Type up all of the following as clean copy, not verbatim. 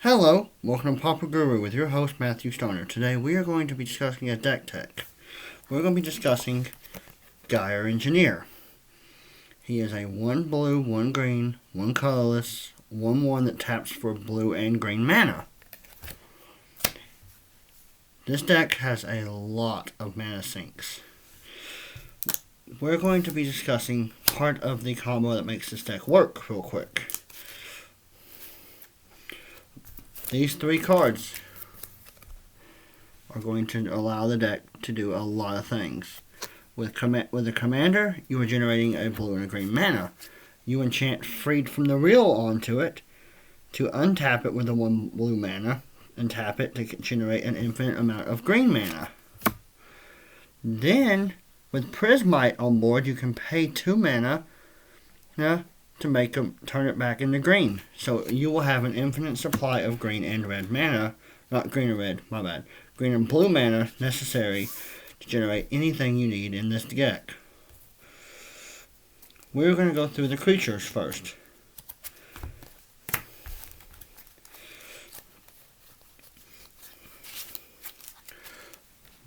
Hello, welcome to Papa Guru with your host Matthew Stoner. Today we are going to be discussing a deck tech. We're going to be discussing Gyre Engineer. He is a 1 blue, 1 green, 1 colorless, 1/1 that taps for blue and green mana. This deck has a lot of mana sinks. We're going to be discussing part of the combo that makes this deck work real quick. These 3 cards are going to allow the deck to do a lot of things. With a commander, you are generating a blue and a green mana. You enchant Freed from the Real onto it to untap it with a 1 blue mana and tap it to generate an infinite amount of green mana. Then, with Prismite on board, you can pay 2 mana to make them turn it back into green. So you will have an infinite supply of green and red mana. Not green and red, my bad. Green and blue mana necessary to generate anything you need in this deck. We're going to go through the creatures first.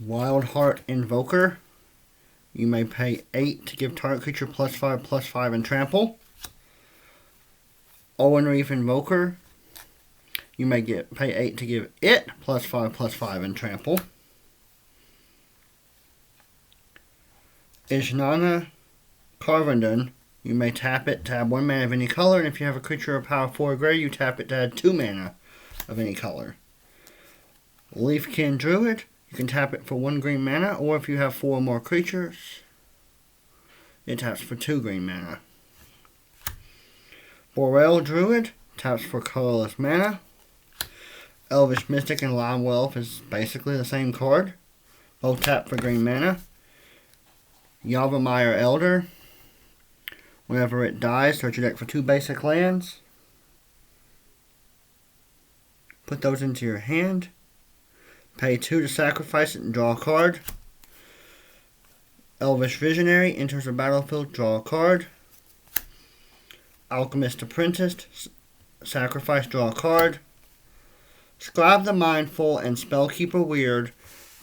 Wildheart Invoker. You may pay 8 to give target creature +5/+5 and trample. Owen Reef Invoker. You may pay 8 to give it +5/+5 and trample. Ishnana Carvendon. You may tap it to add 1 mana of any color, and if you have a creature of power 4 or greater, you tap it to add 2 mana of any color. Leafkin Druid. You can tap it for 1 green mana, or if you have 4 or more creatures, it taps for 2 green mana. Borel Druid taps for colorless mana. Elvish Mystic and Lime Elf is basically the same card. Both tap for green mana. Yavimaya Elder. Whenever it dies, search your deck for 2 basic lands. Put those into your hand. Pay 2 to sacrifice it and draw a card. Elvish Visionary enters the battlefield, draw a card. Alchemist Apprentice, sacrifice, draw a card. Scribe the Mindful and Spellkeeper Weird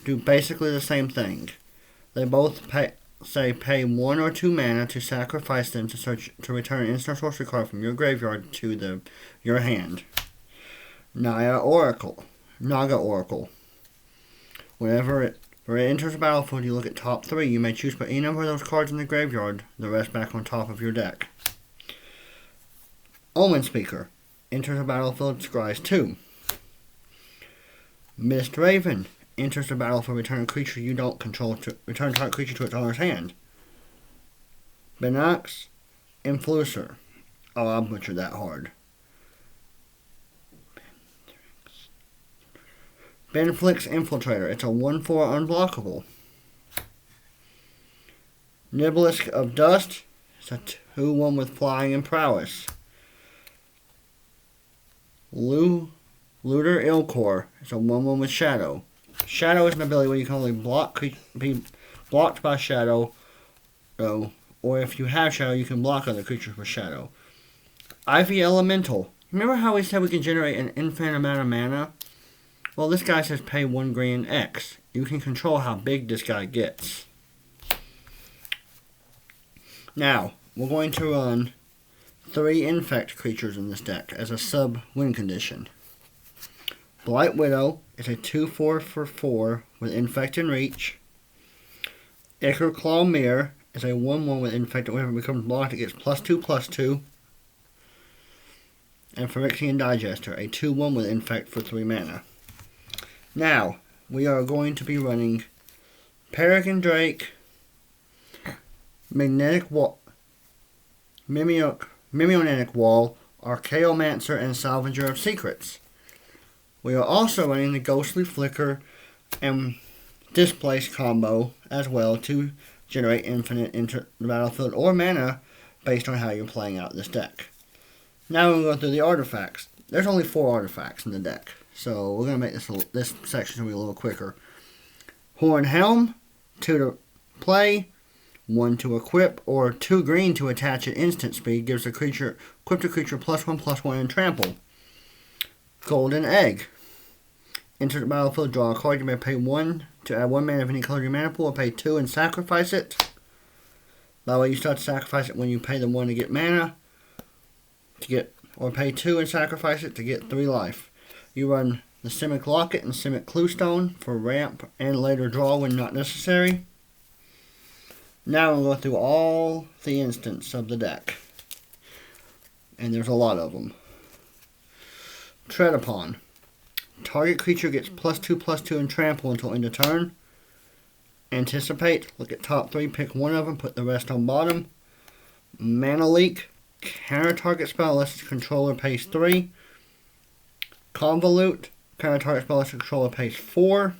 do basically the same thing. They both pay 1 or 2 mana to sacrifice them to return an instant sorcery card from your graveyard to your hand. Naga Oracle. Whenever it enters the battlefield, you look at top 3. You may choose to put any number of those cards in the graveyard, the rest back on top of your deck. Omen Speaker. Enters the battlefield, scries 2. Mist Raven. Enters the battlefield, return a creature you don't control return target creature to its owner's hand. Benax Influencer. Oh, I butchered that hard. Benflix Infiltrator. It's a 1/4 unblockable. Nibblisk of Dust. It's a 2/1 with flying and prowess. Looter Ilkor. It's a 1/1 with shadow. Shadow is an ability where you can only be blocked by shadow, or if you have shadow, you can block other creatures with shadow. Ivy Elemental. Remember how we said we can generate an infinite amount of mana? Well, this guy says pay 1 green X. You can control how big this guy gets. Now, we're going to run 3 infect creatures in this deck as a sub-win condition. Blight Widow is a 2/4 for 4 with Infect and Reach. Ichor Claw Mirror is a 1/1 with Infect, and whenever it becomes blocked, it gets +2/+2. And Phyrexian Digester, a 2/1 with Infect for 3 mana. Now, we are going to be running Peregrine Drake, Mimeonic Wall, Archaeomancer, and Salvager of Secrets. We are also running the Ghostly Flicker and Displace combo as well to generate infinite into the battlefield or mana based on how you're playing out this deck. Now we'll go through the artifacts. There's only 4 artifacts in the deck, so we're going to make this section a little quicker. Horn Helm, 2 to play, 1 to equip, or 2 green to attach at instant speed, gives the creature, equipped a creature +1/+1 and trample. Golden Egg. Enter the battlefield, draw a card. You may pay 1 to add 1 mana of any color to your mana pool, or pay 2 and sacrifice it. By the way, you start to sacrifice it when you pay the 1 to get mana, or pay 2 and sacrifice it to get 3 life. You run the Simic Locket and Simic Cluestone for ramp and later draw when not necessary. Now we'll go through all the instances of the deck. And there's a lot of them. Tread Upon. Target creature gets +2/+2 and trample until end of turn. Anticipate. Look at top 3, pick one of them, put the rest on bottom. Mana Leak. Counter target spell unless its controller pays 3. Convolute. Counter target spell unless its controller pays 4.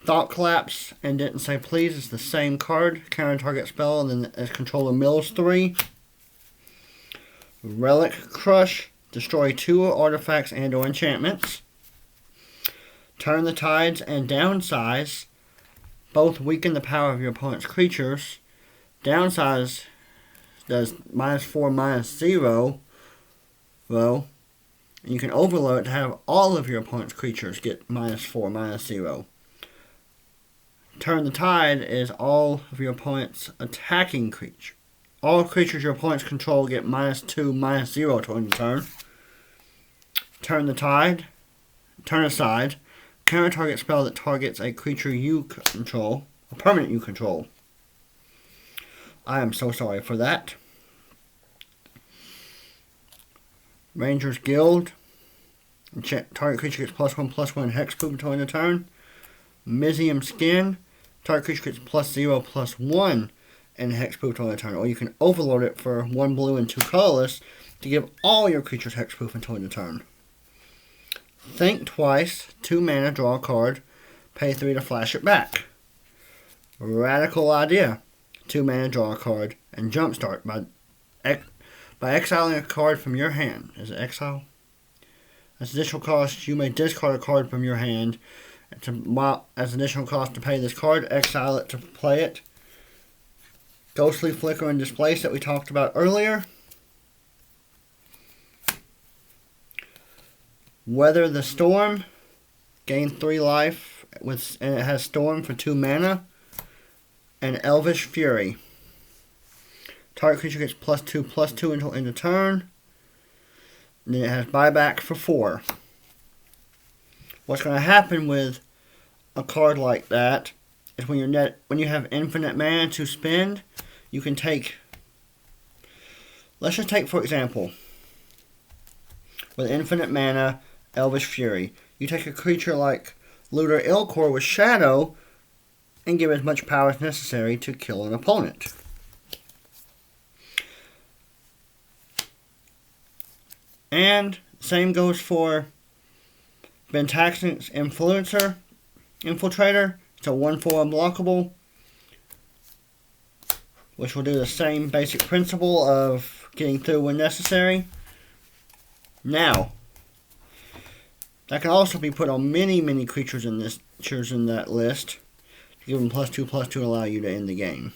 Thought Collapse and Didn't Say Please is the same card. Counter target spell and then its controller mills 3. Relic Crush. Destroy 2 artifacts and or enchantments. Turn the Tides and Downsize. Both weaken the power of your opponent's creatures. Downsize does -4, -0. Well, and you can overload it to have all of your opponent's creatures get -4, -0. Turn the Tide is all of your opponent's attacking creatures. All creatures your opponents control get -2, -0 to end the turn. Turn the Tide. Turn Aside. Counter target spell that targets a creature you control. A permanent you control. I am so sorry for that. Ranger's Guild. Target creature gets +1/+1 hexproof until end of turn. Mizium Skin. Target creature gets +0/+1 and hexproof until end of turn. Or you can overload it for 1 blue and 2 colorless to give all your creatures hexproof until end of turn. Think Twice, 2 mana, draw a card, pay 3 to flash it back. Radical Idea, 2 mana, draw a card, and jumpstart by exiling a card from your hand. Is it exile? As additional cost, you may discard a card from your hand. As additional cost to pay this card, exile it to play it. Ghostly Flicker and Displace that we talked about earlier. Weather the Storm, gain 3 life, and it has Storm for 2 mana. And Elvish Fury. Target creature gets +2/+2 until end of turn. And then it has buyback for 4. What's going to happen with a card like that is when you have infinite mana to spend, you can take. Let's just take, for example, with infinite mana, Elvish Fury. You take a creature like Looter Ilkor with Shadow and give as much power as necessary to kill an opponent. And same goes for Ventaxix Infiltrator. It's a 1/4 unblockable, which will do the same basic principle of getting through when necessary. Now, that can also be put on many creatures in that list to give them +2/+2 and allow you to end the game.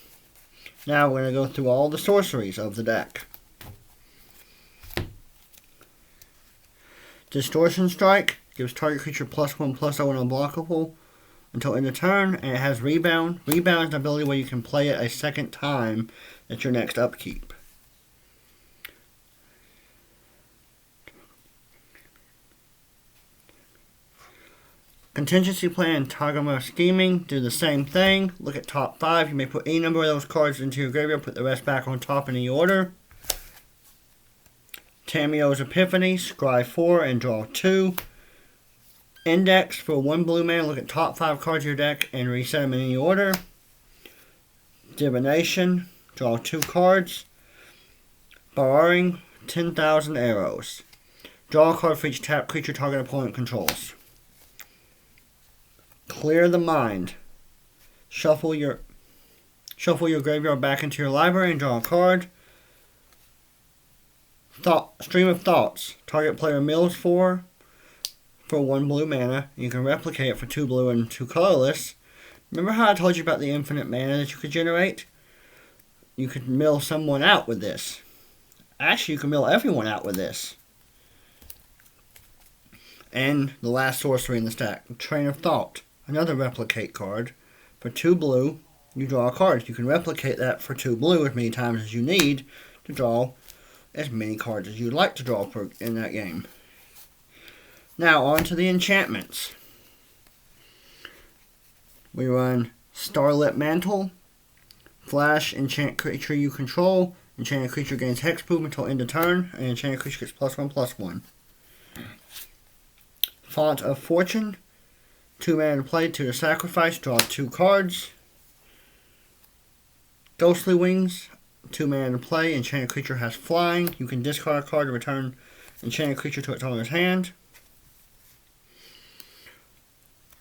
Now we're going to go through all the sorceries of the deck. Distortion Strike gives target creature +1/+0 and unblockable until end of turn, and it has Rebound. Rebound is an ability where you can play it a second time at your next upkeep. Contingency Plan and Tagama Scheming do the same thing. Look at top 5. You may put any number of those cards into your graveyard, put the rest back on top in any order. Tamio's Epiphany, scry 4 and draw 2. Index for 1 blue mana, look at top 5 cards of your deck and reset them in any order. Divination, draw 2 cards. Borrowing, 10,000 arrows. Draw a card for each tap creature target opponent controls. Clear the Mind. Shuffle your graveyard back into your library and draw a card. Stream of Thoughts. Target player mills 4 for 1 blue mana. You can replicate it for 2 blue and 2 colorless. Remember how I told you about the infinite mana that you could generate? You could mill someone out with this. Actually, you can mill everyone out with this. And the last sorcery in the stack, Train of Thought, another replicate card. For 2 blue, you draw a card. You can replicate that for 2 blue as many times as you need to draw as many cards as you'd like to draw in that game. Now on to the enchantments. We run Starlit Mantle, Flash, enchant creature you control. Enchanted creature gains hexproof until end of turn, and enchanted creature gets +1/+1. Font of Fortune, 2 mana to play, 2 to sacrifice, draw 2 cards. Ghostly Wings, 2 mana to play, enchanted creature has flying. You can discard a card to return enchanted creature to its owner's hand.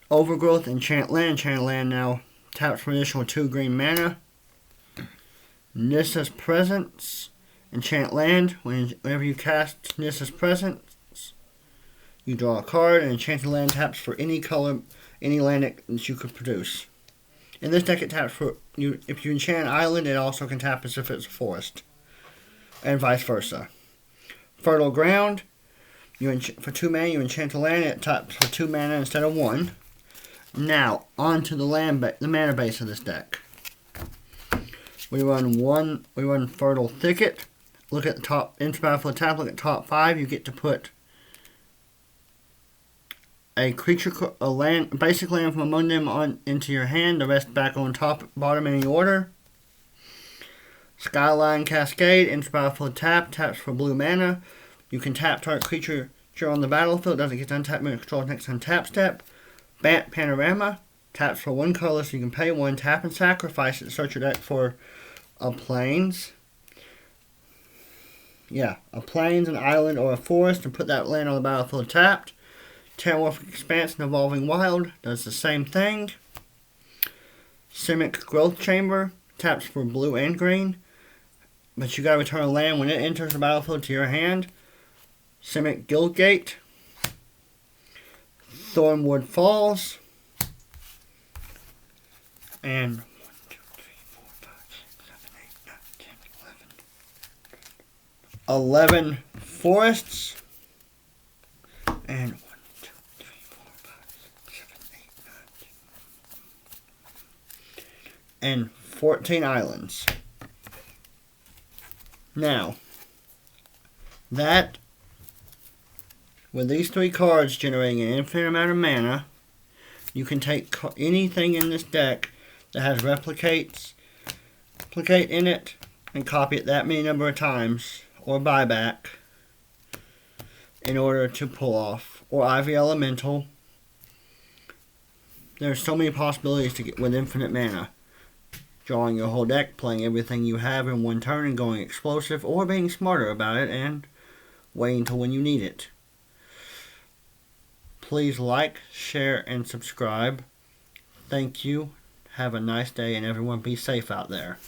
Overgrowth, enchanted land now taps for additional 2 green mana. Nissa's Presence, enchant land. Whenever you cast Nissa's Presence, you draw a card, and enchanted land taps for any color, any land that you could produce. In this deck, it taps for you. If you enchant an island, it also can tap as if it's a forest, and vice versa. Fertile Ground, for 2 mana, you enchant a land, it taps for 2 mana instead of 1. Now, on to the mana base of this deck. We run Fertile Thicket. Look at the top, into battlefield tap, look at top 5. You get to put a basic land from among them into your hand. The rest back on top, bottom in any order. Skyline Cascade, into battlefield tap, taps for blue mana. You can tap target creature on the battlefield, doesn't get to untap when it controls next untap step. Bant Panorama, taps for 1 color, so you can pay 1, tap and sacrifice it to search your deck for a plains. A plains, an island, or a forest, and put that land on the battlefield tapped. Terramorphic Expanse and Evolving Wild does the same thing. Simic Growth Chamber, taps for blue and green, but you gotta return a land when it enters the battlefield to your hand. Simic Guildgate, Thornwood Falls, and 1, 2, 3, 4, 5, 6, 7, 8, 9, 10, 11 forests, and 1, 2, 3, 4, 5, 6, 7, 8, 9, 10, and 14 islands. Now, with these 3 cards generating an infinite amount of mana, you can take anything in this deck that has replicate in it and copy it that many number of times, or buyback, in order to pull off, or Ivy Elemental. There's so many possibilities to get with infinite mana. Drawing your whole deck, playing everything you have in 1 turn and going explosive, or being smarter about it and waiting until when you need it. Please like, share, and subscribe. Thank you. Have a nice day, and everyone be safe out there.